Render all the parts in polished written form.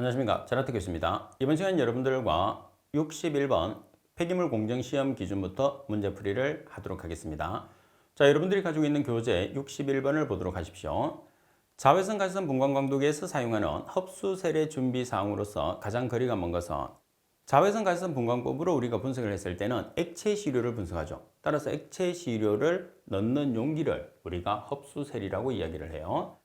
안녕하십니까. 제라트 교수입니다. 이번 시간 여러분들과 61번 폐기물 공정 시험 기준부터 문제풀이를 하도록 하겠습니다. 자, 여러분들이 가지고 있는 교재 61번을 보도록 하십시오. 자외선 가시선 분광광도기에서 사용하는 흡수 세례 준비 사항으로서 가장 거리가 먼 것은 자외선 가시선 분광법으로 우리가 분석을 했을 때는 액체 시료를 분석하죠. 따라서 액체 시료를 넣는 용기를 우리가 흡수셀이라고 이야기를 해요.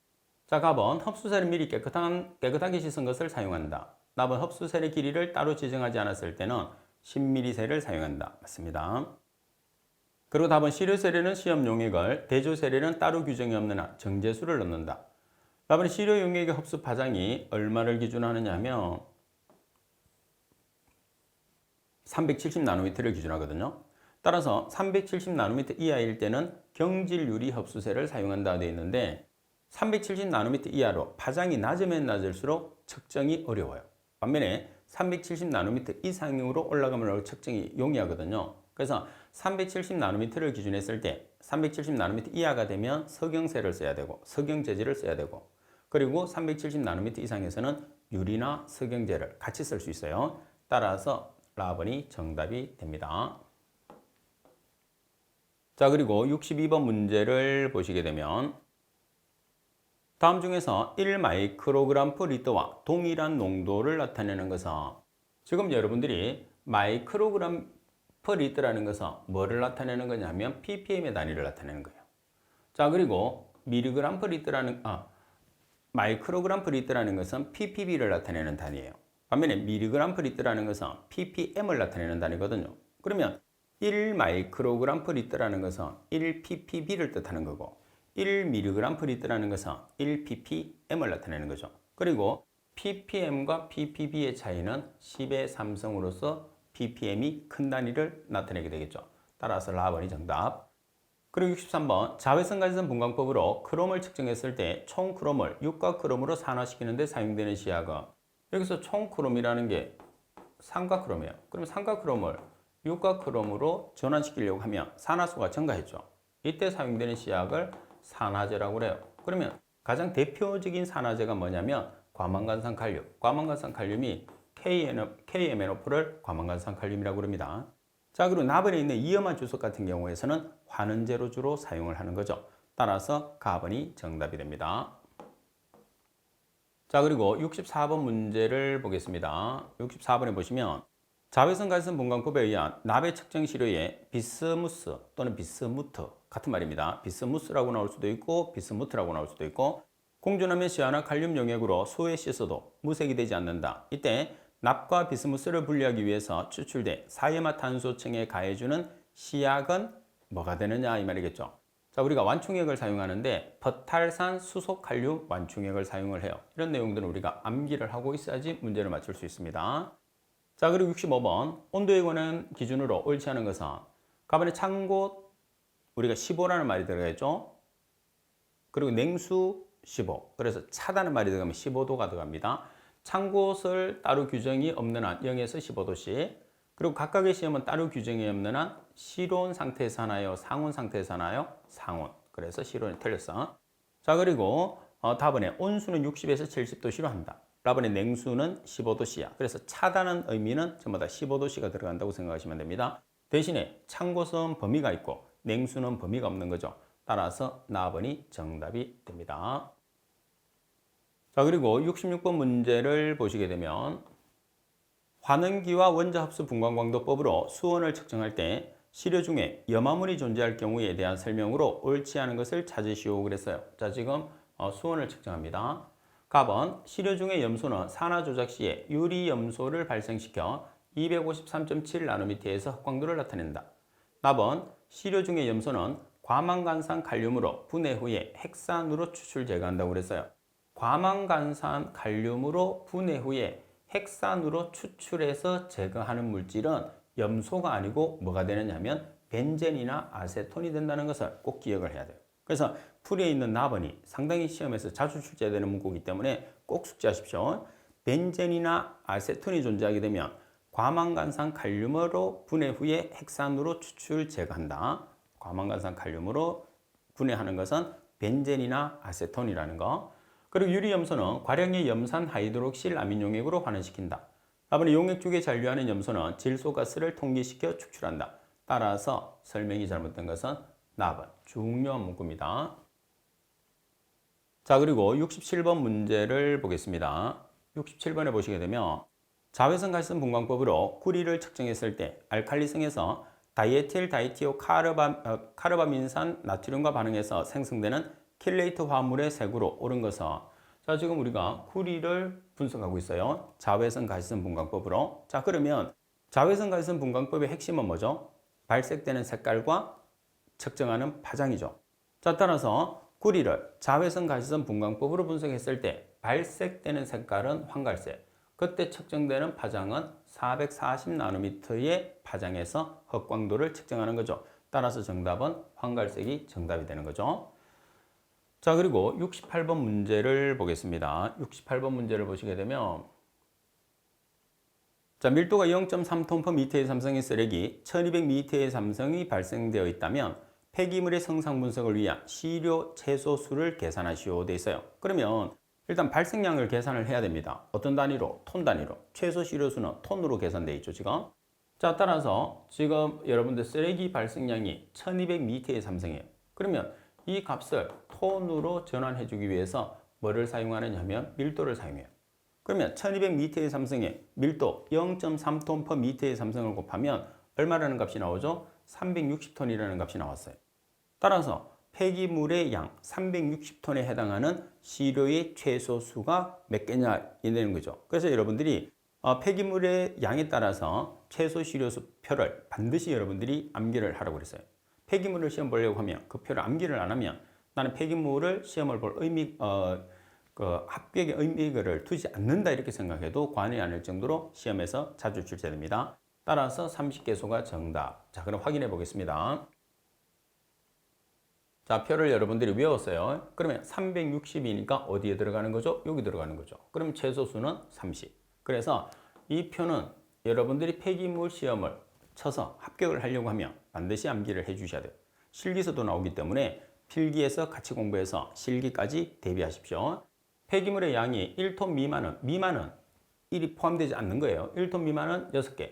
자, 답은 흡수셀은 미리 깨끗하게 씻은 것을 사용한다. 답은 흡수셀의 길이를 따로 지정하지 않았을 때는 10ml셀을 사용한다. 맞습니다. 그리고 답은 시료세례는 시험 용액을, 대조세례는 따로 규정이 없는 한 정제수를 넣는다. 답은 시료 용액의 흡수 파장이 얼마를 기준하느냐 하면 370나노미터를 기준하거든요. 따라서 370나노미터 이하일 때는 경질유리 흡수세를 사용한다 되어 있는데 370나노미터 이하로 파장이 낮으면 낮을수록 측정이 어려워요. 반면에 370나노미터 이상으로 올라가면 측정이 용이하거든요. 그래서 370나노미터를 기준했을 때 370나노미터 이하가 되면 석영세를 써야 되고 석영재질을 써야 되고 그리고 370나노미터 이상에서는 유리나 석영재를 같이 쓸 수 있어요. 따라서 라번이 정답이 됩니다. 자, 그리고 62번 문제를 보시게 되면 다음 중에서 1마이크로그램/리터와 동일한 농도를 나타내는 것은 지금 여러분들이 마이크로그램/리터라는 것은 뭐를 나타내는 거냐면 ppm의 단위를 나타내는 거예요. 자, 그리고 마이크로그램/리터라는 것은 ppb를 나타내는 단위예요. 반면에 미리그램/리터라는 것은 ppm을 나타내는 단위거든요. 그러면 1마이크로그램/리터라는 것은 1ppb를 뜻하는 거고 1mg/L라는 것은 1ppm을 나타내는 거죠. 그리고 ppm과 ppb의 차이는 10의 3성으로서 ppm이 큰 단위를 나타내게 되겠죠. 따라서 라번이 정답. 그리고 63번 자외선 가시선 분광법으로 크롬을 측정했을 때 총 크롬을 육가 크롬으로 산화시키는 데 사용되는 시약은 여기서 총 크롬이라는 게 삼가 크롬이에요. 그럼 삼가 크롬을 육가 크롬으로 전환시키려고 하면 산화수가 증가했죠. 이때 사용되는 시약을 산화제라고 그래요. 그러면 가장 대표적인 산화제가 뭐냐면 과망간산칼륨. 과망간산칼륨이 KMNO4를 과망간산칼륨이라고 그럽니다. 자, 그리고 나번에 있는 위험한 주석 같은 경우에서는 환원제로 주로 사용을 하는 거죠. 따라서 가번이 정답이 됩니다. 자, 그리고 64번 문제를 보겠습니다. 64번에 보시면 자외선 가시선 분광법에 의한 납의 측정 시료에 비스무스 또는 비스무트 같은 말입니다. 비스무스라고 나올 수도 있고 비스무트라고 나올 수도 있고 공존하면 시아나 칼륨 용액으로 수에 씻어도 무색이 되지 않는다. 이때 납과 비스무스를 분리하기 위해서 추출돼 사이마탄소층에 가해주는 시약은 뭐가 되느냐 이 말이겠죠. 자, 우리가 완충액을 사용하는데 버탈산 수소칼륨 완충액을 사용을 해요. 이런 내용들은 우리가 암기를 하고 있어야지 문제를 맞출 수 있습니다. 자, 그리고 65번 온도에 관한 기준으로 옳지 않은 것은 가번에 찬곳 우리가 15라는 말이 들어가겠죠. 그리고 냉수 15. 그래서 차다는 말이 들어가면 15도가 들어갑니다. 찬 곳을 따로 규정이 없는 한 0에서 15도씩. 그리고 각각의 시험은 따로 규정이 없는 한 실온 상태에서 하나요? 상온 상태에서 하나요? 상온. 그래서 실온이 틀렸어. 자, 그리고 답은에 온수는 60에서 70도씨로 한다. 라번에 냉수는 15도씨야. 그래서 차다는 의미는 전부 다 15도씨가 들어간다고 생각하시면 됩니다. 대신에 찬 곳은 범위가 있고 냉수는 범위가 없는 거죠. 따라서 나번이 정답이 됩니다. 자, 그리고 66번 문제를 보시게 되면 환원기와 원자흡수 분광광도법으로 수온을 측정할 때 시료 중에 염화물이 존재할 경우에 대한 설명으로 옳지 않은 것을 찾으시오 그랬어요. 자, 지금 수온을 측정합니다. 갑은 시료 중의 염소는 산화 조작 시에 유리염소를 발생시켜 253.7나노미터에서 흑광도를 나타낸다. 답은 시료 중의 염소는 과망간산 칼륨으로 분해 후에 핵산으로 추출 제거한다고 그랬어요. 과망간산 칼륨으로 분해 후에 핵산으로 추출해서 제거하는 물질은 염소가 아니고 뭐가 되느냐면 벤젠이나 아세톤이 된다는 것을 꼭 기억을 해야 돼요. 그래서 풀이에 있는 나번이 상당히 시험에서 자주 출제되는 문구이기 때문에 꼭 숙지하십시오. 벤젠이나 아세톤이 존재하게 되면 과망간산 칼륨으로 분해 후에 핵산으로 추출 제거한다. 과망간산 칼륨으로 분해하는 것은 벤젠이나 아세톤이라는 거. 그리고 유리염소는 과량의 염산 하이드록실 아민 용액으로 환원시킨다. 4번의 용액 쪽에 잔류하는 염소는 질소가스를 통기시켜 축출한다. 따라서 설명이 잘못된 것은 4번 중요한 문구입니다. 자, 그리고 67번 문제를 보겠습니다. 67번에 보시게 되면 자외선 갈선 분광법으로 구리를 측정했을 때 알칼리성에서 다이에틸 다이티오 카르바민산 나트륨과 반응해서 생성되는 킬레이트 화합물의 색으로 오른 것은, 자, 지금 우리가 구리를 분석하고 있어요. 자외선 갈선 분광법으로. 자, 그러면 자외선 갈선 분광법의 핵심은 뭐죠? 발색되는 색깔과 측정하는 파장이죠. 자, 따라서 구리를 자외선 갈선 분광법으로 분석했을 때 발색되는 색깔은 황갈색, 그때 측정되는 파장은 440나노미터의 파장에서 흑광도를 측정하는 거죠. 따라서 정답은 황갈색이 정답이 되는 거죠. 자, 그리고 68번 문제를 보겠습니다. 68번 문제를 보시게 되면, 자, 밀도가 0.3톤/m의 삼성의 쓰레기 1200m의 삼성이 발생되어 있다면 폐기물의 성상 분석을 위한 시료 채소수를 계산하시오 돼 있어요. 그러면 일단 발생량을 계산을 해야 됩니다. 어떤 단위로? 톤 단위로. 최소 시료수는 톤으로 계산되어 있죠, 지금. 자, 따라서 지금 여러분들 쓰레기 발생량이 1200m의 삼성이에요. 그러면 이 값을 톤으로 전환해 주기 위해서 뭐를 사용하느냐 하면 밀도를 사용해요. 그러면 1200m의 삼성에 밀도 0.3톤/m의 삼성을 곱하면 얼마라는 값이 나오죠? 360톤이라는 값이 나왔어요. 따라서 폐기물의 양 360톤에 해당하는 시료의 최소수가 몇 개냐 이되는 거죠. 그래서 여러분들이 폐기물의 양에 따라서 최소 시료수 표를 반드시 여러분들이 암기를 하라고 그랬어요. 폐기물을 시험 보려고 하면 그 표를 암기를 안 하면 나는 폐기물을 시험을 볼 합격의 의미를 두지 않는다 이렇게 생각해도 과언이 아닐 정도로 시험에서 자주 출제됩니다. 따라서 30개소가 정답. 자, 그럼 확인해 보겠습니다. 자, 표를 여러분들이 외웠어요. 그러면 360이니까 어디에 들어가는 거죠? 여기 들어가는 거죠. 그럼 최소수는 30. 그래서 이 표는 여러분들이 폐기물 시험을 쳐서 합격을 하려고 하면 반드시 암기를 해 주셔야 돼요. 실기에서도 나오기 때문에 필기에서 같이 공부해서 실기까지 대비하십시오. 폐기물의 양이 1톤 미만은 1이 포함되지 않는 거예요. 1톤 미만은 6개,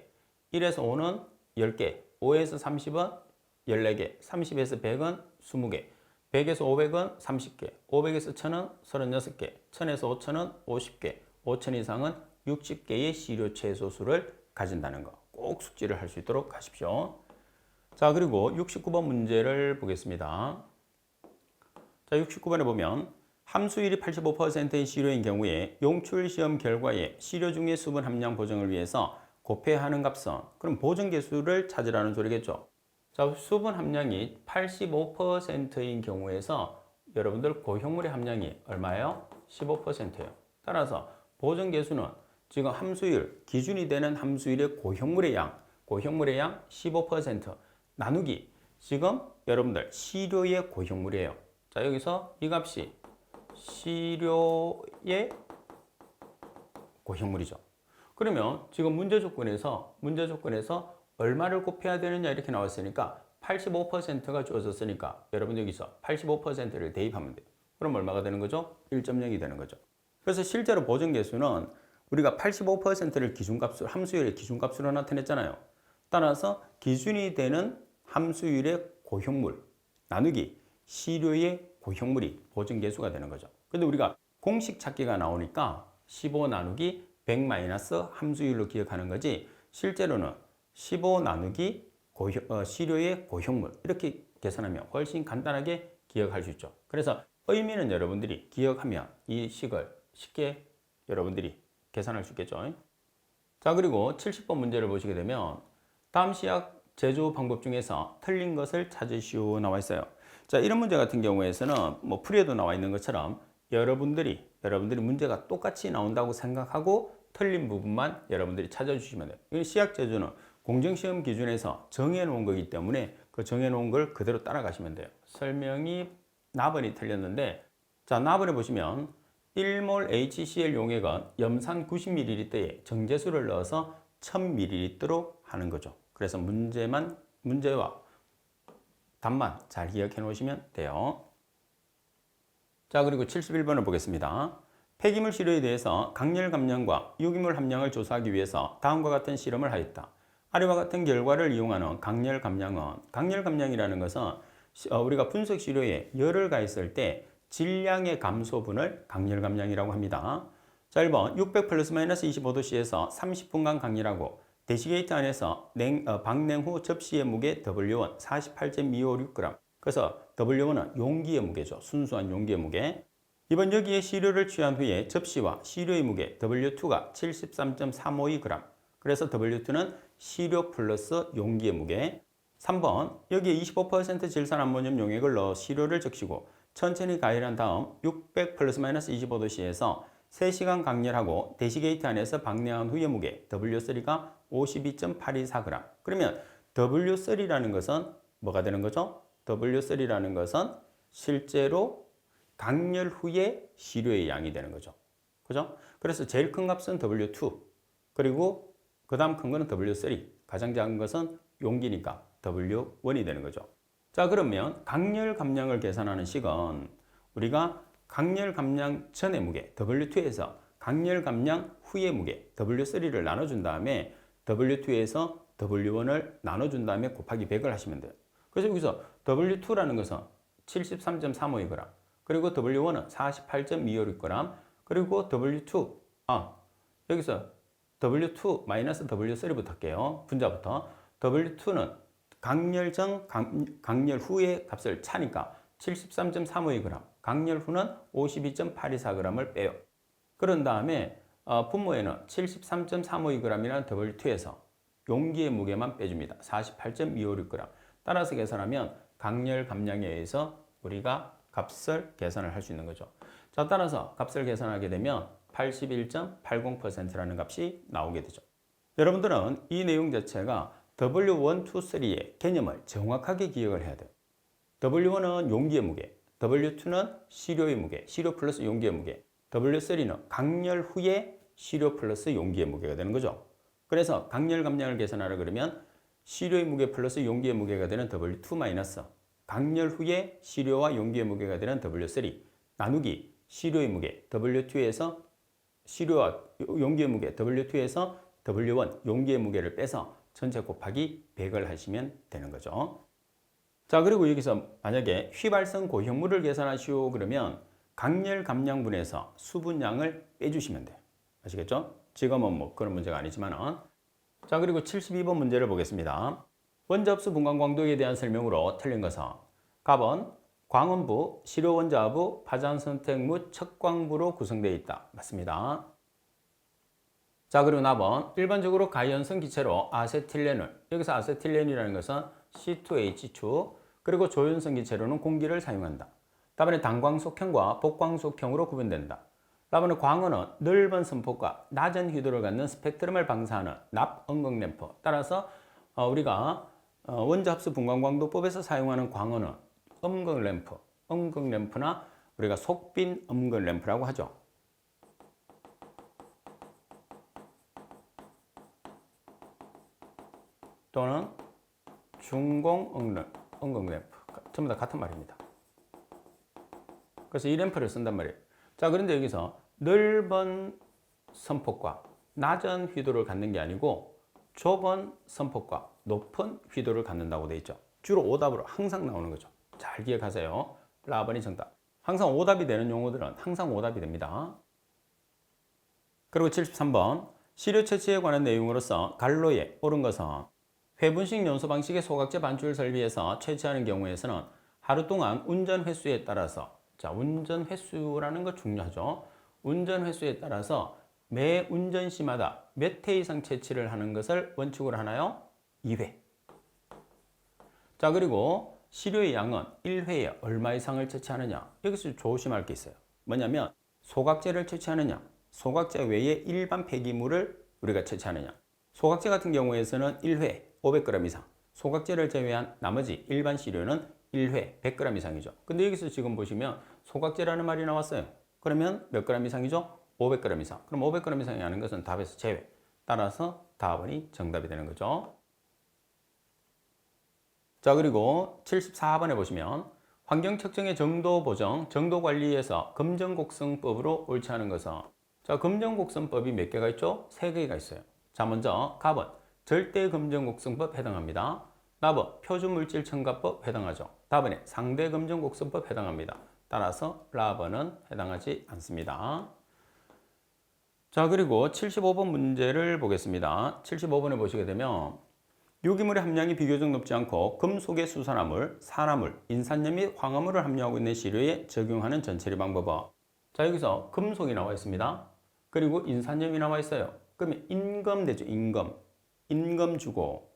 1에서 5는 10개, 5에서 30은 14개, 30에서 100은 20개, 100에서 500은 30개, 500에서 1000은 36개, 1000에서 5000은 50개, 5000 이상은 60개의 시료 채소수를 가진다는 거 꼭 숙지를 할 수 있도록 하십시오. 자, 그리고 69번 문제를 보겠습니다. 자, 69번에 보면 함수율이 85%인 시료인 경우에 용출 시험 결과에 시료 중의 수분 함량 보정을 위해서 곱해야 하는 값은, 그럼 보정 개수를 찾으라는 소리겠죠. 자, 수분 함량이 85%인 경우에서 여러분들 고형물의 함량이 얼마예요? 15%예요. 따라서 보정 개수는 지금 함수율, 기준이 되는 함수율의 고형물의 양 15% 나누기 지금 여러분들 시료의 고형물이에요. 자, 여기서 이 값이 시료의 고형물이죠. 그러면 지금 문제 조건에서 얼마를 곱해야 되느냐 이렇게 나왔으니까 85%가 주어졌으니까 여러분 여기서 85%를 대입하면 돼요. 그럼 얼마가 되는 거죠? 1.0이 되는 거죠. 그래서 실제로 보정 개수는 우리가 85%를 기준값으로, 함수율의 기준값으로 나타냈잖아요. 따라서 기준이 되는 함수율의 고형물 나누기 시료의 고형물이 보정 개수가 되는 거죠. 근데 우리가 공식 찾기가 나오니까 15 나누기 100 마이너스 함수율로 기억하는 거지, 실제로는 15 나누기 시료의 고형물 이렇게 계산하면 훨씬 간단하게 기억할 수 있죠. 그래서 의미는 여러분들이 기억하면 이 식을 쉽게 여러분들이 계산할 수 있겠죠. 자, 그리고 70번 문제를 보시게 되면 다음 시약 제조 방법 중에서 틀린 것을 찾으시오 나와 있어요. 자, 이런 문제 같은 경우에서는 뭐 풀이에도 나와 있는 것처럼 여러분들이 문제가 똑같이 나온다고 생각하고 틀린 부분만 여러분들이 찾아주시면 돼요. 이 시약 제조는 공정시험 기준에서 정해놓은 거기 때문에 그 정해놓은 걸 그대로 따라가시면 돼요. 설명이 나번이 틀렸는데, 자, 나번에 보시면 1몰 HCl 용액은 염산 90ml에 정제수를 넣어서 1000ml로 하는 거죠. 그래서 문제와 답만 잘 기억해 놓으시면 돼요. 자, 그리고 71번을 보겠습니다. 폐기물 시료에 대해서 강렬 감량과 유기물 함량을 조사하기 위해서 다음과 같은 실험을 하였다. 아래와 같은 결과를 이용하는 강렬 감량은, 강렬 감량이라는 것은 우리가 분석 시료에 열을 가했을 때 질량의 감소분을 강렬 감량이라고 합니다. 자, 1번 600 플러스 마이너스 25도씨에서 30분간 강렬하고 대시게이트 안에서 방냉 후 접시의 무게 W1 48.256g. 그래서 W1은 용기의 무게죠. 순수한 용기의 무게. 이번 여기에 시료를 취한 후에 접시와 시료의 무게 W2가 73.352g. 그래서 W2는 시료 플러스 용기의 무게. 3번 여기에 25% 질산 암모늄 용액을 넣어 시료를 적시고 천천히 가열한 다음 600 플러스 마이너스 25도씨에서 3시간 강렬하고 대시게이트 안에서 방냉한 후의 무게 W3가 52.824g. 그러면 W3라는 것은 뭐가 되는 거죠? W3라는 것은 실제로 강렬 후에 시료의 양이 되는 거죠. 그죠? 그래서 제일 큰 값은 W2, 그리고 그 다음 큰 거는 W3, 가장 작은 것은 용기니까 W1이 되는 거죠. 자, 그러면 강렬 감량을 계산하는 식은 우리가 강렬 감량 전의 무게 W2에서 강렬 감량 후의 무게 W3를 나눠준 다음에 W2에서 W1을 나눠준 다음에 곱하기 100을 하시면 돼요. 그래서 여기서 W2라는 것은 73.352g, 그리고 W1은 48.256g, 그리고 W2, 여기서 W2 마이너스 W3부터 할게요. 분자부터. W2는 강렬 전, 강렬 후의 값을 차니까 73.352g, 강렬 후는 52.824g을 빼요. 그런 다음에 분모에는 73.352g이라는 W2에서 용기의 무게만 빼줍니다. 48.256g. 따라서 계산하면 강렬 감량에 의해서 우리가 값을 계산을 할 수 있는 거죠. 자, 따라서 값을 계산하게 되면 81.80%라는 값이 나오게 되죠. 여러분들은 이 내용 자체가 W1, 2, 3의 개념을 정확하게 기억을 해야 돼요. W1은 용기의 무게, W2는 시료의 무게, 시료 플러스 용기의 무게, W3는 강렬 후에 시료 플러스 용기의 무게가 되는 거죠. 그래서 강렬 감량을 계산하려 그러면 시료의 무게 플러스 용기의 무게가 되는 W2 마이너스 강렬 후에 시료와 용기의 무게가 되는 W3 나누기 시료의 무게 W2에서 시료와 용기의 무게 W2에서 W1 용기의 무게를 빼서 전체 곱하기 100을 하시면 되는 거죠. 자, 그리고 여기서 만약에 휘발성 고형물을 계산하시오 그러면 강렬 감량분에서 수분량을 빼주시면 돼요. 아시겠죠? 지금은 뭐 그런 문제가 아니지만은. 자, 그리고 72번 문제를 보겠습니다. 원자 흡수 분광 광도에 대한 설명으로 틀린 것은 갑은 광원부, 시료 원자부, 파장 선택 묻 척광부로 구성되어 있다. 맞습니다. 자, 그리고 나번 일반적으로 가연성 기체로 아세틸렌을, 여기서 아세틸렌이라는 것은 C2H2, 그리고 조연성 기체로는 공기를 사용한다. 답안에 단광속형과 복광속형으로 구분된다. 답안에 광원은 넓은 선폭과 낮은 휘도를 갖는 스펙트럼을 방사하는 납-음극 램프. 따라서 우리가 원자 흡수 분광 광도법에서 사용하는 광원은 음극 램프, 음극 램프나 우리가 속빈 음극 램프라고 하죠. 또는 중공 음극 램프. 전부 다 같은 말입니다. 그래서 이 램프를 쓴단 말이에요. 자, 그런데 여기서 넓은 선폭과 낮은 휘도를 갖는 게 아니고 좁은 선폭과 높은 휘도를 갖는다고 되어 있죠. 주로 오답으로 항상 나오는 거죠. 잘 기억하세요. 라번이 정답. 항상 오답이 되는 용어들은 항상 오답이 됩니다. 그리고 73번 시료 채취에 관한 내용으로서 갈로에 옳은 것은 회분식 연소 방식의 소각제 반출 설비에서 채취하는 경우에서는 하루 동안 운전 횟수에 따라서, 자, 운전 횟수라는 거 중요하죠. 운전 횟수에 따라서 매 운전 시마다 몇 회 이상 채취를 하는 것을 원칙으로 하나요? 2회. 자, 그리고 시료의 양은 1회에 얼마 이상을 채취하느냐. 여기서 조심할 게 있어요. 뭐냐면 소각제를 채취하느냐, 소각제 외에 일반 폐기물을 우리가 채취하느냐. 소각제 같은 경우에서는 1회 500g 이상, 소각제를 제외한 나머지 일반 시료는 1회 100g 이상이죠. 근데 여기서 지금 보시면 소각제라는 말이 나왔어요. 그러면 몇 g 이상이죠? 500g 이상. 그럼 500g 이상이 하는 것은 답에서 제외. 따라서 답이 정답이 되는 거죠. 자, 그리고 74번에 보시면 환경 측정의 정도 보정, 정도 관리에서 검정곡성법으로 옳지 않은 것은 자, 검정곡성법이 몇 개가 있죠? 3개가 있어요. 자, 먼저 갑은 절대 검정곡성법 해당합니다. 납은 표준물질첨가법 해당하죠. 답은 상대 검정곡성법 해당합니다. 따라서 라번은 해당하지 않습니다. 자, 그리고 75번 문제를 보겠습니다. 75번에 보시게 되면 유기물의 함량이 비교적 높지 않고 금속의 수산화물, 산화물, 인산염 및 황화물을 함유하고 있는 시료에 적용하는 전처리 방법은 자, 여기서 금속이 나와 있습니다. 그리고 인산염이 나와 있어요. 그러면 임금 되죠. 임금 주고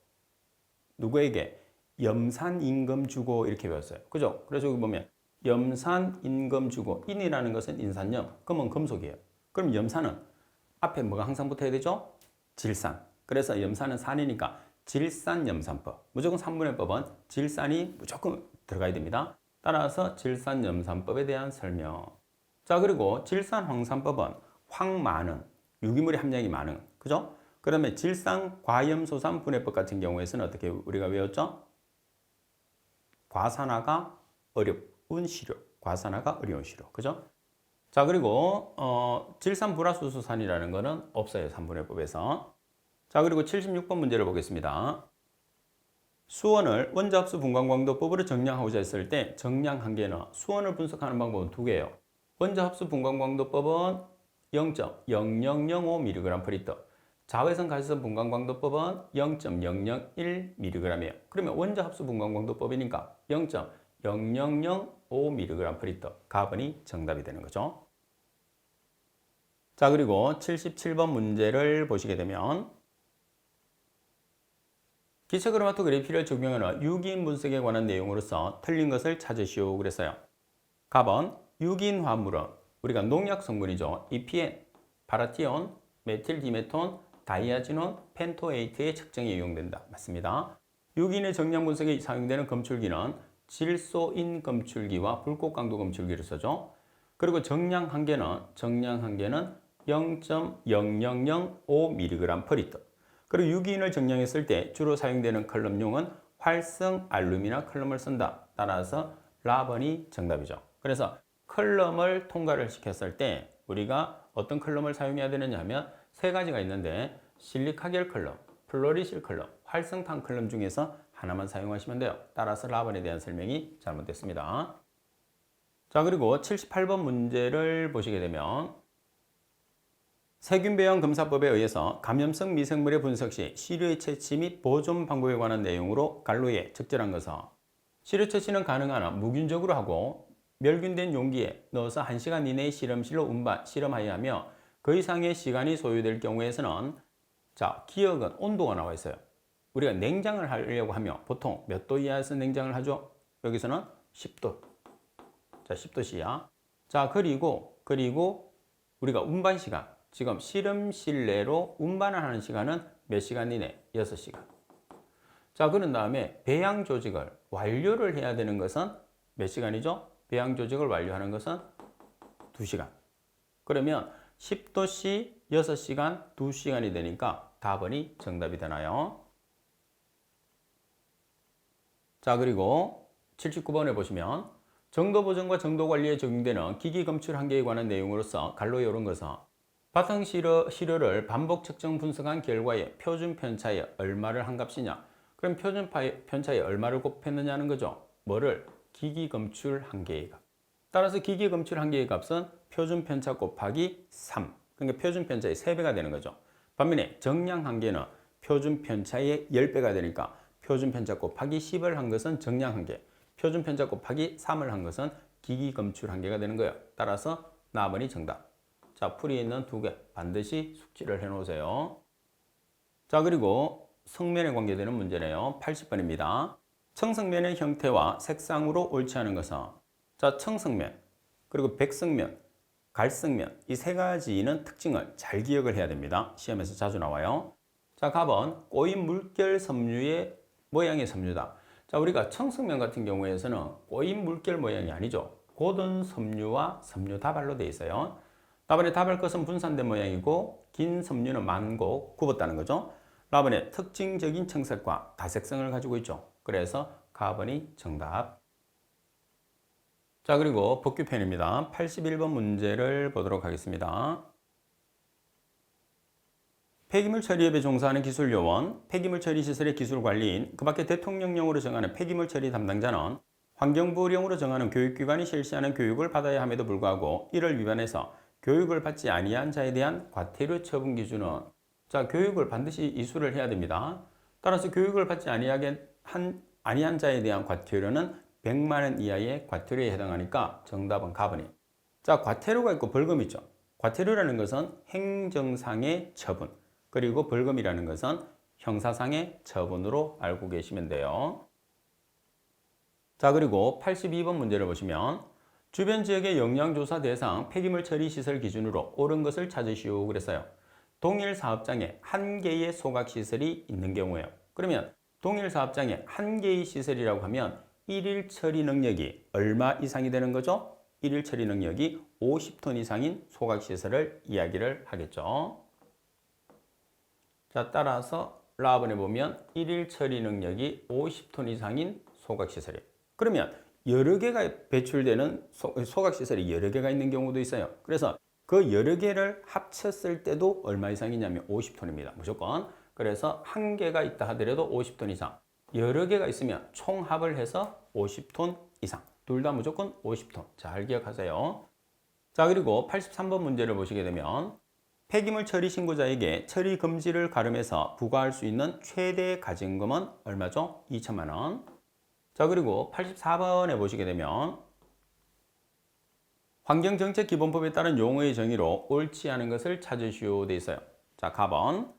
누구에게? 염산임금 주고 이렇게 배웠어요. 그죠? 그래서 여기 보면 염산임금 주고 인이라는 것은 인산염, 금은 금속이에요. 그럼 염산은 앞에 뭐가 항상 붙어야 되죠? 질산. 그래서 염산은 산이니까 질산염산법. 무조건 3분의 법은 질산이 무조건 들어가야 됩니다. 따라서 질산염산법에 대한 설명. 자, 그리고 질산황산법은 황 많은, 유기물의 함량이 많은, 그죠? 그러면 질산과염소산 분해법 같은 경우에서는 어떻게 우리가 외웠죠? 과산화가 어려운 시료, 과산화가 어려운 시료, 그죠? 자, 그리고 질산불화수소산이라는 거는 없어요, 3분의 법에서. 자, 그리고 76번 문제를 보겠습니다. 수원을 원자합수 분광광도법으로 정량하고자 했을 때 정량 한계는 수원을 분석하는 방법은 2개예요. 원자합수 분광광도법은 0.0005mg/L, 자외선 가시성 분광광도법은 0.001mg이에요. 그러면 원자합수 분광광도법이니까 0.0005mg/L, 가번이 정답이 되는 거죠. 자, 그리고 77번 문제를 보시게 되면 기체크로마토그래피를 적용하는 유기인 분석에 관한 내용으로서 틀린 것을 찾으시오 그랬어요. 갑은 유기인 화합물은 우리가 농약 성분이죠. EPN, 파라티온, 메틸디메톤, 다이아지논, 펜토에이트의 측정에 이용된다. 맞습니다. 유기인의 정량 분석에 사용되는 검출기는 질소인 검출기와 불꽃 강도 검출기를 쓰죠. 그리고 정량 한계는 0.0005mg/L. 그리고 유기인을 정량했을 때 주로 사용되는 컬럼용은 활성 알루미나 컬럼을 쓴다. 따라서 라번이 정답이죠. 그래서 컬럼을 통과를 시켰을 때 우리가 어떤 컬럼을 사용해야 되느냐 하면 3가지가 있는데 실리카겔 컬럼, 플로리실 컬럼, 활성탄 컬럼 중에서 하나만 사용하시면 돼요. 따라서 라번에 대한 설명이 잘못됐습니다. 자, 그리고 78번 문제를 보시게 되면 세균배양 검사법에 의해서 감염성 미생물의 분석 시 시료의 채취 및 보존 방법에 관한 내용으로 갈로에 적절한 것은 시료 채취는 가능하나 무균적으로 하고 멸균된 용기에 넣어서 1시간 이내에 실험실로 운반, 실험하여야 하며 그 이상의 시간이 소요될 경우에서는 자, 기억은 온도가 나와 있어요. 우리가 냉장을 하려고 하면 보통 몇 도 이하에서 냉장을 하죠? 여기서는 10도. 자, 10도씨야. 자, 그리고 우리가 운반 시간. 지금 실험실 내로 운반을 하는 시간은 몇 시간 이내? 6시간. 자, 그런 다음에 배양 조직을 완료를 해야 되는 것은 몇 시간이죠? 배양 조직을 완료하는 것은 2시간. 그러면 10도씨 6시간, 2시간이 되니까 답번이 정답이 되나요? 자, 그리고 79번에 보시면 정도 보정과 정도 관리에 적용되는 기기 검출 한계에 관한 내용으로서 갈로에 오른 것은 바탕 시료를 반복 측정 분석한 결과에 표준 편차에 얼마를 한 값이냐? 그럼 표준 편차에 얼마를 곱했느냐는 거죠. 뭐를? 기기 검출 한계의 값. 따라서 기기 검출 한계의 값은 표준 편차 곱하기 3. 그러니까 표준 편차의 3배가 되는 거죠. 반면에 정량 한계는 표준 편차의 10배가 되니까 표준 편차 곱하기 10을 한 것은 정량 한계, 표준 편차 곱하기 3을 한 것은 기기 검출 한계가 되는 거예요. 따라서 나번이 정답. 자, 풀이에 있는 2개 반드시 숙지를 해 놓으세요. 자, 그리고 성면에 관계되는 문제네요. 80번입니다. 청성면의 형태와 색상으로 옳지 않은 것은 자, 청성면, 그리고 백성면, 갈성면 이 3가지는 특징을 잘 기억을 해야 됩니다. 시험에서 자주 나와요. 자, 갑은 꼬인 물결 섬유의 모양의 섬유다. 자, 우리가 청성면 같은 경우에서는 꼬인 물결 모양이 아니죠. 고든 섬유와 섬유 다발로 되어 있어요. 라번의 다발 것은 분산된 모양이고 긴 섬유는 많고 굽었다는 거죠. 라번의 특징적인 청색과 다색성을 가지고 있죠. 그래서 가번이 정답. 자, 그리고 복귀편입니다. 81번 문제를 보도록 하겠습니다. 폐기물 처리업에 종사하는 기술요원, 폐기물 처리 시설의 기술관리인, 그 밖에 대통령령으로 정하는 폐기물 처리 담당자는 환경부령으로 정하는 교육기관이 실시하는 교육을 받아야 함에도 불구하고 이를 위반해서 교육을 받지 아니한 자에 대한 과태료 처분 기준은, 자, 교육을 반드시 이수를 해야 됩니다. 따라서 교육을 받지 아니한 자에 대한 과태료는 100만 원 이하의 과태료에 해당하니까 정답은 가번이. 자, 과태료가 있고 벌금이 있죠. 과태료라는 것은 행정상의 처분, 그리고 벌금이라는 것은 형사상의 처분으로 알고 계시면 돼요. 자, 그리고 82번 문제를 보시면 주변 지역의 영양조사 대상 폐기물 처리 시설 기준으로 옳은 것을 찾으시오 그랬어요. 동일 사업장에 한 개의 소각시설이 있는 경우에요. 그러면 동일 사업장에 한 개의 시설이라고 하면 일일 처리 능력이 얼마 이상이 되는 거죠? 일일 처리 능력이 50톤 이상인 소각시설을 이야기를 하겠죠. 자, 따라서 라번에 보면 일일 처리 능력이 50톤 이상인 소각시설이에요. 그러면 여러 개가 배출되는 소각시설이 여러 개가 있는 경우도 있어요. 그래서 그 여러 개를 합쳤을 때도 얼마 이상이냐면 50톤입니다. 무조건. 그래서 한 개가 있다 하더라도 50톤 이상. 여러 개가 있으면 총합을 해서 50톤 이상. 둘 다 무조건 50톤. 잘 기억하세요. 자, 그리고 83번 문제를 보시게 되면 폐기물 처리 신고자에게 처리 금지를 가름해서 부과할 수 있는 최대 가징금은 얼마죠? 2천만 원. 자, 그리고 84번에 보시게 되면 환경정책기본법에 따른 용어의 정의로 옳지 않은 것을 찾으시오 돼 있어요. 자, 가번.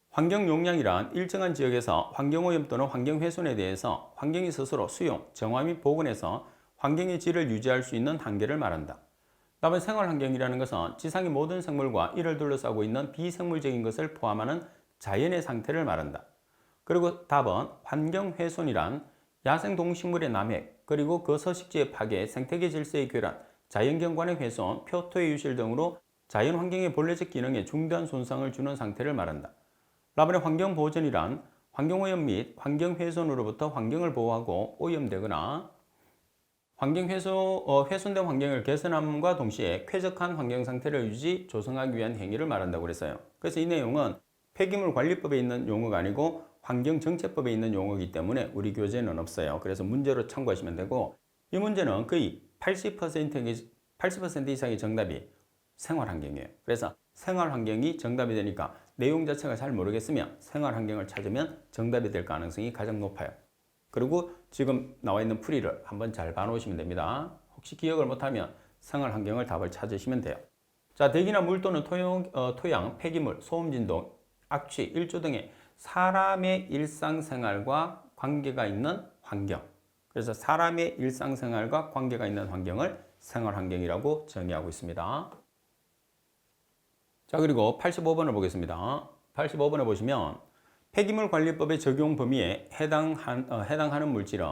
환경용량이란 일정한 지역에서 환경오염 또는 환경훼손에 대해서 환경이 스스로 수용, 정화 및 복원해서 환경의 질을 유지할 수 있는 한계를 말한다. 답은 생활환경이라는 것은 지상의 모든 생물과 이를 둘러싸고 있는 비생물적인 것을 포함하는 자연의 상태를 말한다. 그리고 답은 환경훼손이란 야생동식물의 남획, 그리고 그 서식지의 파괴, 생태계 질서의 교란, 자연경관의 훼손, 표토의 유실 등으로 자연환경의 본래적 기능에 중대한 손상을 주는 상태를 말한다. 라번의 환경보전이란 환경오염 및 환경훼손으로부터 환경을 보호하고 오염되거나 훼손된 환경을 개선함과 동시에 쾌적한 환경 상태를 조성하기 위한 행위를 말한다고 그랬어요. 그래서 이 내용은 폐기물관리법에 있는 용어가 아니고 환경정책법에 있는 용어이기 때문에 우리 교재에는 없어요. 그래서 문제로 참고하시면 되고, 이 문제는 거의 80% 이상의 정답이 생활환경이에요. 그래서 생활환경이 정답이 되니까 내용 자체가 잘 모르겠으면 생활환경을 찾으면 정답이 될 가능성이 가장 높아요. 그리고 지금 나와 있는 풀이를 한번 잘 봐놓으시면 됩니다. 혹시 기억을 못하면 생활환경을 답을 찾으시면 돼요. 자, 대기나 물 또는 토양, 폐기물, 소음진동, 악취, 일조 등의 사람의 일상생활과 관계가 있는 환경. 그래서 사람의 일상생활과 관계가 있는 환경을 생활환경이라고 정의하고 있습니다. 자, 그리고 85번을 보겠습니다. 85번에 보시면 폐기물관리법의 적용 범위에 해당하는 물질은,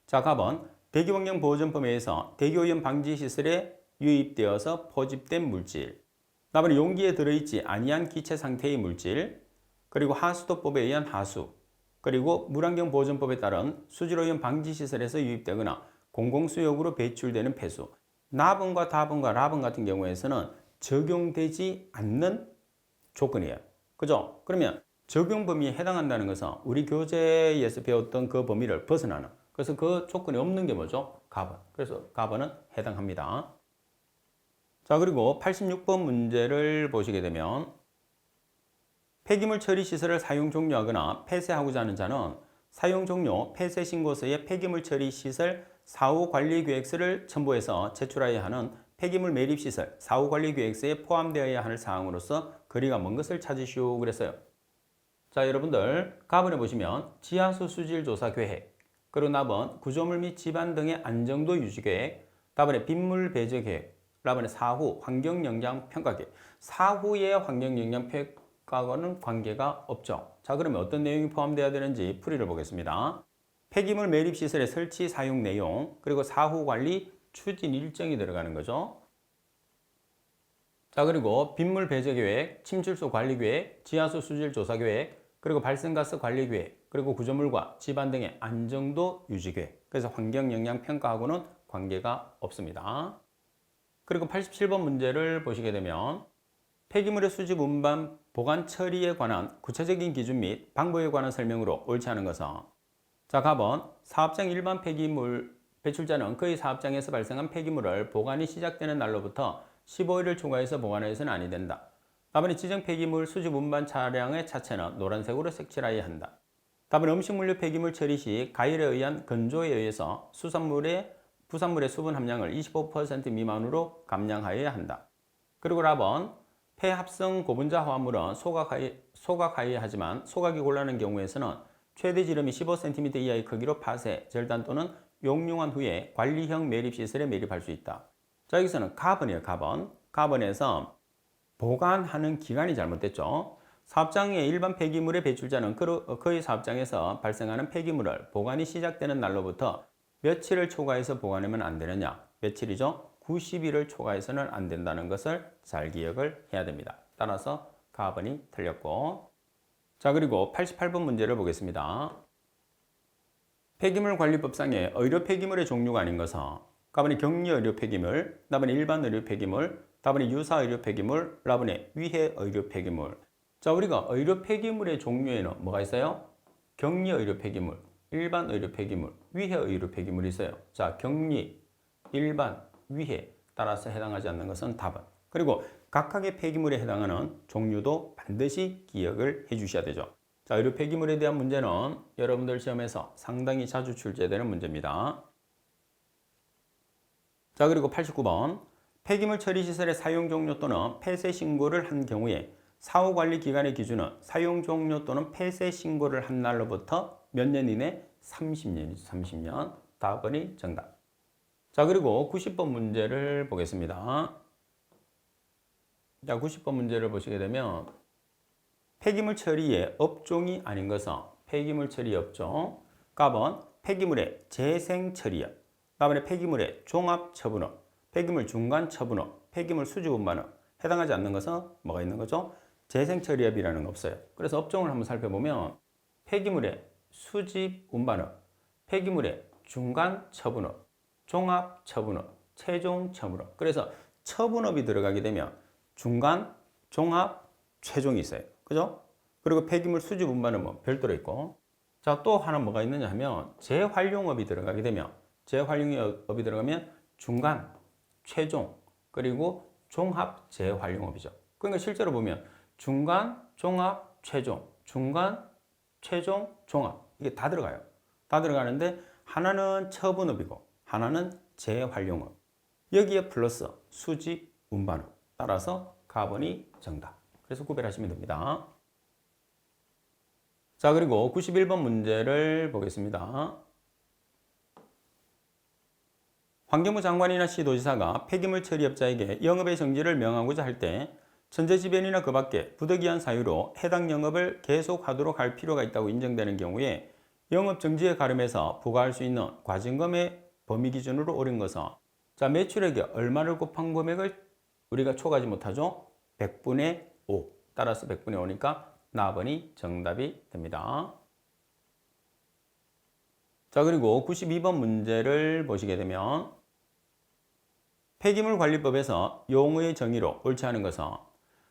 자, 가번 대기환경보호전법에 의해서 대기오염 방지시설에 유입되어서 포집된 물질, 다음에 용기에 들어있지 아니한 기체 상태의 물질, 그리고 하수도법에 의한 하수, 그리고 물환경보호전법에 따른 수질오염 방지시설에서 유입되거나 공공수욕으로 배출되는 폐수, 나번과 다번과 라번 같은 경우에서는 적용되지 않는 조건이에요. 그죠? 그러면 적용 범위에 해당한다는 것은 우리 교재에서 배웠던 그 범위를 벗어나는, 그래서 그 조건이 없는 게 뭐죠? 가번. 그래서 가번은 해당합니다. 자, 그리고 86번 문제를 보시게 되면 폐기물 처리 시설을 사용 종료하거나 폐쇄하고자 하는 자는 사용 종료 폐쇄 신고서에 폐기물 처리 시설 사후 관리 계획서를 첨부해서 제출해야 하는 폐기물 매립 시설 사후 관리 계획서에 포함되어야 할 사항으로서 거리가 먼 것을 찾으시오 그랬어요. 자, 여러분들 가번에 보시면 지하수 수질 조사 계획, 그리고 나번 구조물 및 지반 등의 안정도 유지 계획, 다번에 빗물 배제 계획, 라번에 사후 환경 영향 평가 계획. 사후의 환경 영향 평가와는 관계가 없죠. 자, 그러면 어떤 내용이 포함되어야 되는지 풀이를 보겠습니다. 폐기물 매립 시설의 설치 사용 내용, 그리고 사후 관리 추진 일정이 들어가는 거죠. 자, 그리고 빗물 배제 계획, 침출소 관리 계획, 지하수 수질 조사 계획, 그리고 발생가스 관리 계획, 그리고 구조물과 지반 등의 안정도 유지 계획. 그래서 환경 영향 평가하고는 관계가 없습니다. 그리고 87번 문제를 보시게 되면 폐기물의 수집, 운반, 보관, 처리에 관한 구체적인 기준 및 방법에 관한 설명으로 옳지 않은 것은 자, 답은 사업장 일반 폐기물 배출자는 그의 사업장에서 발생한 폐기물을 보관이 시작되는 날로부터 15일을 초과해서 보관해서는 아니 된다. 답은 지정 폐기물 수집 운반 차량의 차체는 노란색으로 색칠하여야 한다. 답은 음식물류 폐기물 처리 시 가열에 의한 건조에 의해서 부산물의 수분 함량을 25% 미만으로 감량하여야 한다. 그리고 답은 폐합성 고분자 화합물은 소각하여야 하지만 소각이 곤란한 경우에서는 최대 지름이 15cm 이하의 크기로 파쇄, 절단 또는 용융한 후에 관리형 매립 시설에 매립할 수 있다. 자, 여기서는 가번이에요. 가번에서 보관하는 기간이 잘못됐죠. 사업장의 일반 폐기물의 배출자는 그의 사업장에서 발생하는 폐기물을 보관이 시작되는 날로부터 며칠을 초과해서 보관하면 안 되느냐? 며칠이죠? 90일을 초과해서는 안 된다는 것을 잘 기억을 해야 됩니다. 따라서 가번이 틀렸고, 자, 그리고 88번 문제를 보겠습니다. 폐기물 관리법상의 의료 폐기물의 종류가 아닌 것은 가번이 격리 의료 폐기물, 답은이 일반 의료 폐기물, 답은이 유사 의료 폐기물, 답은이 위해 의료 폐기물. 자, 우리가 의료 폐기물의 종류에는 뭐가 있어요? 격리 의료 폐기물, 일반 의료 폐기물, 위해 의료 폐기물이 있어요. 자, 격리, 일반, 위해 따라서 해당하지 않는 것은 답은. 그리고 각각의 폐기물에 해당하는 종류도 반드시 기억을 해 주셔야 되죠. 자, 의료 폐기물에 대한 문제는 여러분들 시험에서 상당히 자주 출제되는 문제입니다. 자, 그리고 89번 폐기물 처리 시설의 사용 종료 또는 폐쇄 신고를 한 경우에 사후 관리 기간의 기준은 사용 종료 또는 폐쇄 신고를 한 날로부터 몇 년 이내? 30년이죠. 30년. 답은이 정답. 자, 그리고 90번 문제를 보겠습니다. 자, 90번 문제를 보시게 되면 폐기물 처리의 업종이 아닌 것은 폐기물 처리 업종. 답은 폐기물의 재생 처리업. 답은 폐기물의 종합 처분업, 폐기물 중간 처분업, 폐기물 수집 운반업. 해당하지 않는 것은 뭐가 있는 거죠? 재생 처리업이라는 거 없어요. 그래서 업종을 한번 살펴보면 폐기물의 수집 운반업, 폐기물의 중간 처분업, 종합 처분업, 최종 처분업. 그래서 처분업이 들어가게 되면 중간, 종합, 최종이 있어요. 그죠? 그리고 폐기물 수집 운반은 뭐 별도로 있고. 자, 또 하나 뭐가 있느냐 하면 재활용업이 들어가게 되면 재활용업이 들어가면 중간, 최종, 그리고 종합 재활용업이죠. 그러니까 실제로 보면 중간, 종합, 최종, 중간, 최종, 종합 이게 다 들어가요. 다 들어가는데 하나는 처분업이고 하나는 재활용업. 여기에 플러스 수집, 운반업. 따라서 가번이 정답. 그래서 구별하시면 됩니다. 자, 그리고 91번 문제를 보겠습니다. 환경부 장관이나 시도지사가 폐기물 처리업자에게 영업의 정지를 명하고자 할 때 천재지변이나 그 밖에 부득이한 사유로 해당 영업을 계속하도록 할 필요가 있다고 인정되는 경우에 영업 정지에 가름해서 부과할 수 있는 과징금의 범위 기준으로 옳은 것은 자, 매출액에 얼마를 곱한 금액을 우리가 초과하지 못하죠? 100분의 5. 따라서 100분의 5니까 나번이 정답이 됩니다. 자, 그리고 92번 문제를 보시게 되면 폐기물 관리법에서 용어의 정의로 옳지 않은 것은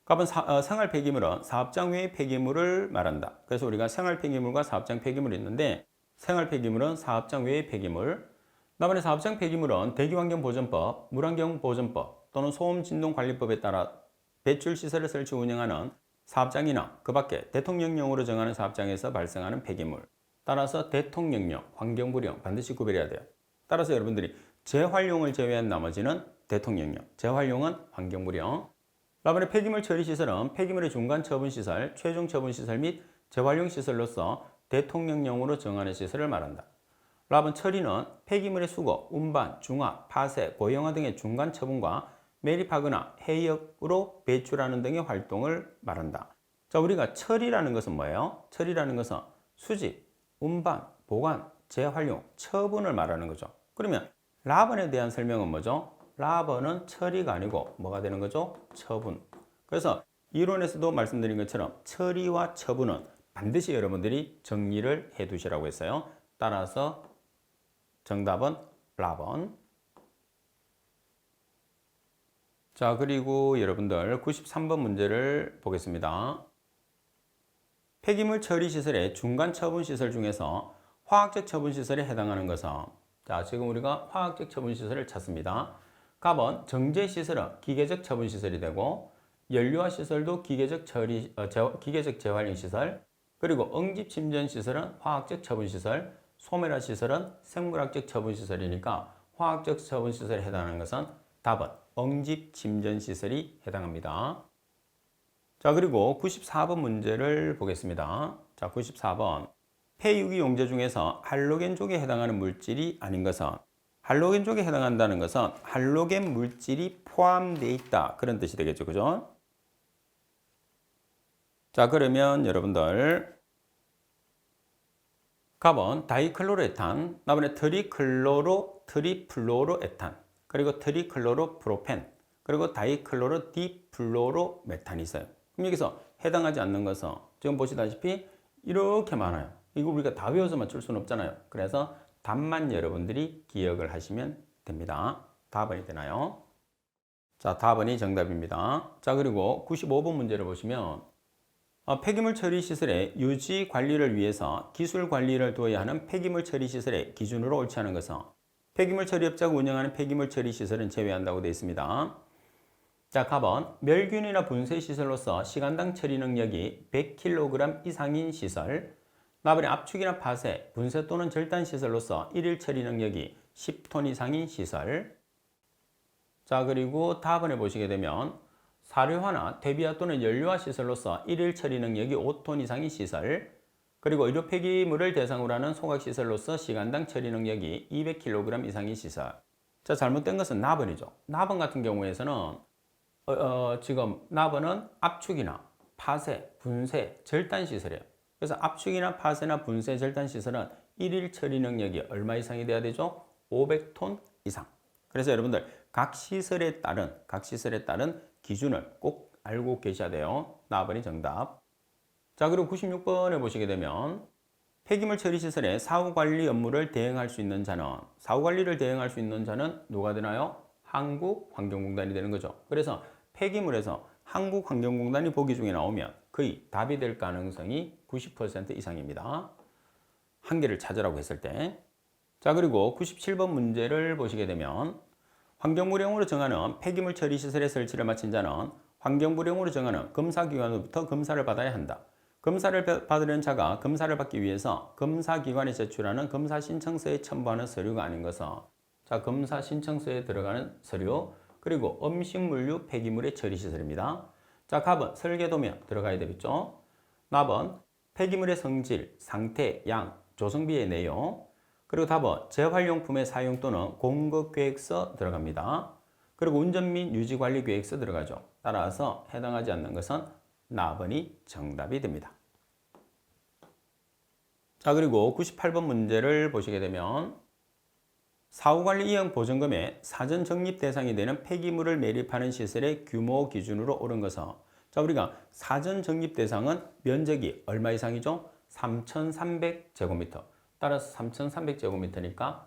갑은 생활 폐기물은 사업장 외의 폐기물을 말한다. 그래서 우리가 생활 폐기물과 사업장 폐기물이 있는데 생활 폐기물은 사업장 외의 폐기물, 그다음에 사업장 폐기물은 대기환경보전법, 물환경보전법 또는 소음진동관리법에 따라 배출시설을 설치 운영하는 사업장이나 그 밖에 대통령령으로 정하는 사업장에서 발생하는 폐기물. 따라서 대통령령, 환경부령 반드시 구별해야 돼요. 따라서 여러분들이 재활용을 제외한 나머지는 대통령령, 재활용은 환경부령. 그다음에 폐기물 처리시설은 폐기물의 중간 처분시설, 최종 처분시설 및 재활용시설로서 대통령령으로 정하는 시설을 말한다. 라번 처리는 폐기물의 수거, 운반, 중화, 파쇄, 고형화 등의 중간 처분과 매립하거나 해역으로 배출하는 등의 활동을 말한다. 자, 우리가 처리라는 것은 뭐예요? 처리라는 것은 수집, 운반, 보관, 재활용, 처분을 말하는 거죠. 그러면 라번에 대한 설명은 뭐죠? 라번은 처리가 아니고 뭐가 되는 거죠? 처분. 그래서 이론에서도 말씀드린 것처럼 처리와 처분은 반드시 여러분들이 정리를 해 두시라고 했어요. 따라서 정답은 라번. 자, 그리고 여러분들 93번 문제를 보겠습니다. 폐기물 처리 시설의 중간 처분 시설 중에서 화학적 처분 시설에 해당하는 것은, 자, 지금 우리가 화학적 처분 시설을 찾습니다. 답은 정제 시설은 기계적 처분 시설이 되고, 연료화 시설도 기계적 기계적 재활용 시설, 그리고 응집 침전 시설은 화학적 처분 시설, 소멸화 시설은 생물학적 처분 시설이니까 화학적 처분 시설에 해당하는 것은 답은 응집 침전 시설이 해당합니다. 자, 그리고 94번 문제를 보겠습니다. 자, 94번. 폐유기용제 중에서 할로겐족에 해당하는 물질이 아닌 것은, 할로겐족에 해당한다는 것은 할로겐 물질이 포함되어 있다, 그런 뜻이 되겠죠. 그죠? 자, 그러면 여러분들 답은 다이클로로에탄, 그다음에 트리플로로에탄, 그리고 트리클로로프로펜, 그리고 다이클로로 디플로로메탄이 있어요. 그럼 여기서 해당하지 않는 것은 지금 보시다시피 이렇게 많아요. 이거 우리가 다 외워서 맞출 수는 없잖아요. 그래서 답만 여러분들이 기억을 하시면 됩니다. 답은이 되나요? 자, 답은이 정답입니다. 자, 그리고 95번 문제를 보시면 폐기물 처리 시설의 유지 관리를 위해서 기술 관리를 두어야 하는 폐기물 처리 시설의 기준으로 옳지 않은 것은, 폐기물 처리업자가 운영하는 폐기물 처리 시설은 제외한다고 되어 있습니다. 자, 답은 멸균이나 분쇄 시설로서 시간당 처리 능력이 100kg 이상인 시설, 나발의 압축이나 파쇄, 분쇄 또는 절단 시설로서 일일 처리 능력이 10톤 이상인 시설. 자, 그리고 답안에 보시게 되면 사료화나 퇴비화 또는 연료화 시설로서 일일 처리 능력이 5톤 이상인 시설, 그리고 의료 폐기물을 대상으로 하는 소각시설로서 시간당 처리 능력이 200kg 이상인 시설. 자, 잘못된 것은 나번이죠. 나번 같은 경우에서는 지금 나번은 압축이나 파쇄, 분쇄, 절단 시설이에요. 그래서 압축이나 파쇄나 분쇄, 절단 시설은 일일 처리 능력이 얼마 이상이 돼야 되죠? 500톤 이상. 그래서 여러분들 각 시설에 따른 기준을 꼭 알고 계셔야 돼요. 나번이 정답. 자, 그리고 96번에 보시게 되면 폐기물 처리 시설의 사후 관리 업무를 대행할 수 있는 자는, 사후 관리를 대행할 수 있는 자는 누가 되나요? 한국환경공단이 되는 거죠. 그래서 폐기물에서 한국환경공단이 보기 중에 나오면 거의 답이 될 가능성이 90% 이상입니다. 한 개를 찾으라고 했을 때. 자, 그리고 97번 문제를 보시게 되면 환경부령으로 정하는 폐기물 처리 시설의 설치를 마친 자는 환경부령으로 정하는 검사기관으로부터 검사를 받아야 한다. 검사를 받으려는 자가 검사를 받기 위해서 검사기관에 제출하는 검사신청서에 첨부하는 서류가 아닌 것은, 자, 검사신청서에 들어가는 서류, 그리고 음식물류 폐기물의 처리시설입니다. 자, 갑은 설계도면 들어가야 되겠죠. 납은 폐기물의 성질, 상태, 양, 조성비의 내용, 그리고 답은 재활용품의 사용 또는 공급계획서 들어갑니다. 그리고 운전 및 유지관리계획서 들어가죠. 따라서 해당하지 않는 것은 나번이 정답이 됩니다. 자, 그리고 98번 문제를 보시게 되면 사후관리 이용 보전금의 사전 적립 대상이 되는 폐기물을 매립하는 시설의 규모 기준으로 옳은 것은, 자, 우리가 사전 적립 대상은 면적이 얼마 이상이죠? 3,300제곱미터. 따라서 3,300제곱미터니까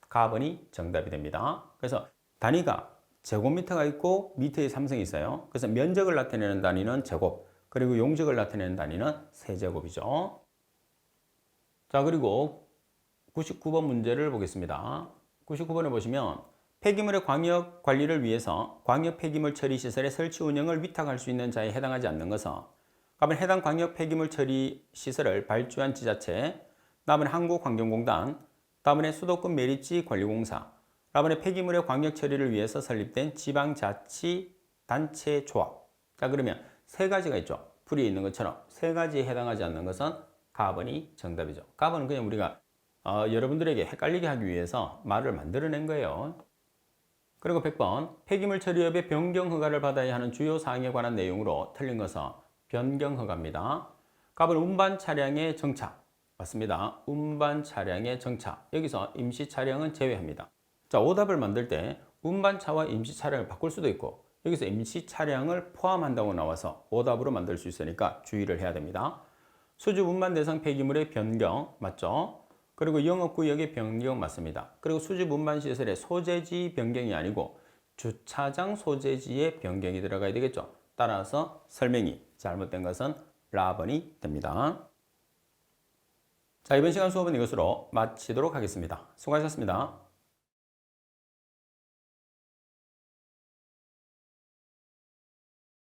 가번이 정답이 됩니다. 그래서 단위가 제곱미터가 있고 미터의 삼성이 있어요. 그래서 면적을 나타내는 단위는 제곱, 그리고 용적을 나타내는 단위는 세제곱이죠. 자, 그리고 99번 문제를 보겠습니다. 99번에 보시면 폐기물의 광역 관리를 위해서 광역 폐기물 처리 시설의 설치 운영을 위탁할 수 있는 자에 해당하지 않는 것은, 그러면 해당 광역 폐기물 처리 시설을 발주한 지자체, 다음에 한국환경공단, 다음에 수도권 매립지 관리공사, 다음에 폐기물의 광역 처리를 위해서 설립된 지방자치단체 조합. 자, 그러면 세 가지가 있죠. 풀이에 있는 것처럼 세 가지에 해당하지 않는 것은 가번이 정답이죠. 가번은 그냥 우리가 여러분들에게 헷갈리게 하기 위해서 말을 만들어낸 거예요. 그리고 100번 폐기물 처리업의 변경 허가를 받아야 하는 주요 사항에 관한 내용으로 틀린 것은 변경 허가입니다. 가번 운반 차량의 정차. 맞습니다. 운반 차량의 정차. 여기서 임시 차량은 제외합니다. 자, 오답을 만들 때 운반차와 임시 차량을 바꿀 수도 있고 여기서 임시 차량을 포함한다고 나와서 오답으로 만들 수 있으니까 주의를 해야 됩니다. 수주 운반 대상 폐기물의 변경 맞죠? 그리고 영업구역의 변경 맞습니다. 그리고 수주 운반 시설의 소재지 변경이 아니고 주차장 소재지의 변경이 들어가야 되겠죠. 따라서 설명이 잘못된 것은 라번이 됩니다. 자, 이번 시간 수업은 이것으로 마치도록 하겠습니다. 수고하셨습니다.